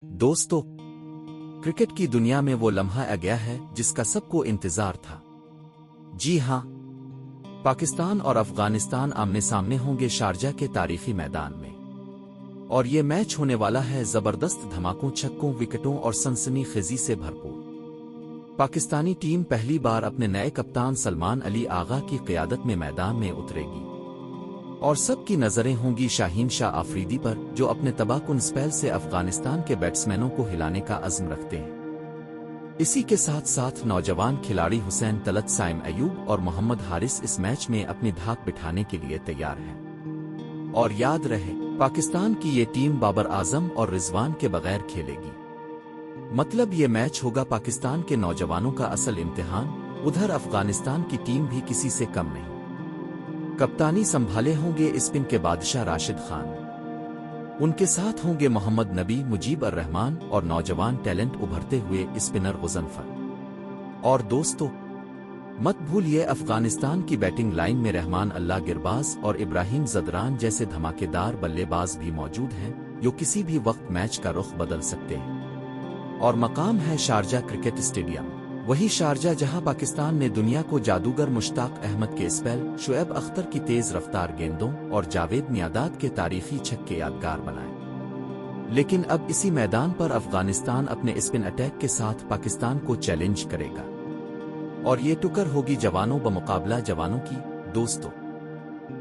दोस्तों, क्रिकेट की दुनिया में वो लम्हा आ गया है जिसका सबको इंतजार था। जी हां, पाकिस्तान और अफगानिस्तान आमने सामने होंगे शारजा के तारीखी मैदान में। और ये मैच होने वाला है जबरदस्त धमाकों, छक्कों, विकेटों और सनसनीखेजी से भरपूर। पाकिस्तानी टीम पहली बार अपने नए कप्तान सलमान अली आगा की क़ियादत में मैदान में उतरेगी और सबकी नजरें होंगी शाहीन शाह आफरीदी पर, जो अपने तबाहकुन स्पेल से अफगानिस्तान के बैट्समैनों को हिलाने का अज़्म रखते हैं। इसी के साथ साथ नौजवान खिलाड़ी हुसैन तलत, साइम अयूब और मोहम्मद हारिस इस मैच में अपनी धाक बिठाने के लिए तैयार हैं। और याद रहे, पाकिस्तान की ये टीम बाबर आजम और रिजवान के बगैर खेलेगी। मतलब ये मैच होगा पाकिस्तान के नौजवानों का असल इम्तिहान। उधर अफगानिस्तान की टीम भी किसी से कम नहीं। कप्तानी संभाले होंगे स्पिन के बादशाह राशिद खान। उनके साथ होंगे मोहम्मद नबी, मुजीब अर रहमान और नौजवान टैलेंट उभरते हुए स्पिनर गुज़नफर। और दोस्तों, मत भूलिए अफगानिस्तान की बैटिंग लाइन में रहमान अल्लाह गिरबाज और इब्राहिम जदरान जैसे धमाकेदार बल्लेबाज भी मौजूद हैं, जो किसी भी वक्त मैच का रुख बदल सकते हैं। और मकाम है शारजा क्रिकेट स्टेडियम, वही शारजा जहां पाकिस्तान ने दुनिया को जादूगर मुश्ताक अहमद के स्पेल, शुएब अख्तर की तेज रफ्तार गेंदों और जावेद मियादाद के तारीखी छक्के यादगार बनाए। लेकिन अब इसी मैदान पर अफगानिस्तान अपने स्पिन अटैक के साथ पाकिस्तान को चैलेंज करेगा और ये टुकर होगी जवानों बमुकाबला जवानों की। दोस्तों,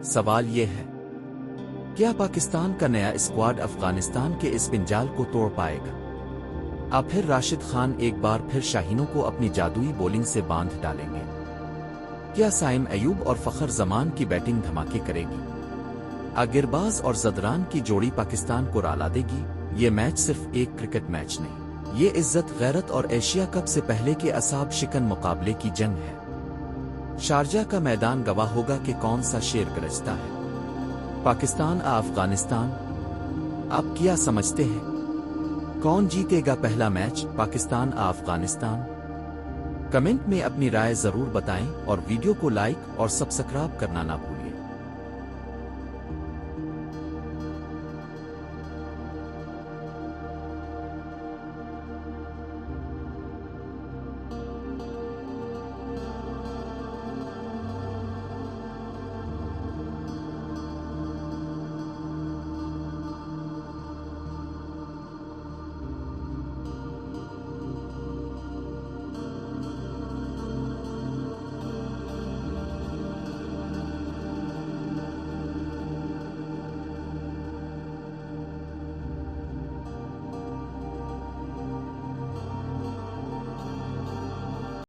सवाल ये है, क्या पाकिस्तान का नया स्क्वाड अफगानिस्तान के स्पिन जाल को तोड़ पाएगा? अब फिर राशिद खान एक बार फिर शाहीनों को अपनी जादुई बॉलिंग से बांध डालेंगे? क्या साइम अयूब और फखर जमान की बैटिंग धमाके करेगी? आगिरबाज और जदरान की जोड़ी पाकिस्तान को राला देगी? ये मैच सिर्फ एक क्रिकेट मैच नहीं, ये इज्जत, गैरत और एशिया कप से पहले के असाब शिकन मुकाबले की जंग है। शारजा का मैदान गवाह होगा कि कौन सा शेर गरजता है, पाकिस्तान या अफगानिस्तान। आप क्या समझते हैं, कौन जीतेगा पहला मैच, पाकिस्तान या अफगानिस्तान? कमेंट में अपनी राय जरूर बताएं और वीडियो को लाइक और सब्सक्राइब करना ना भूलें।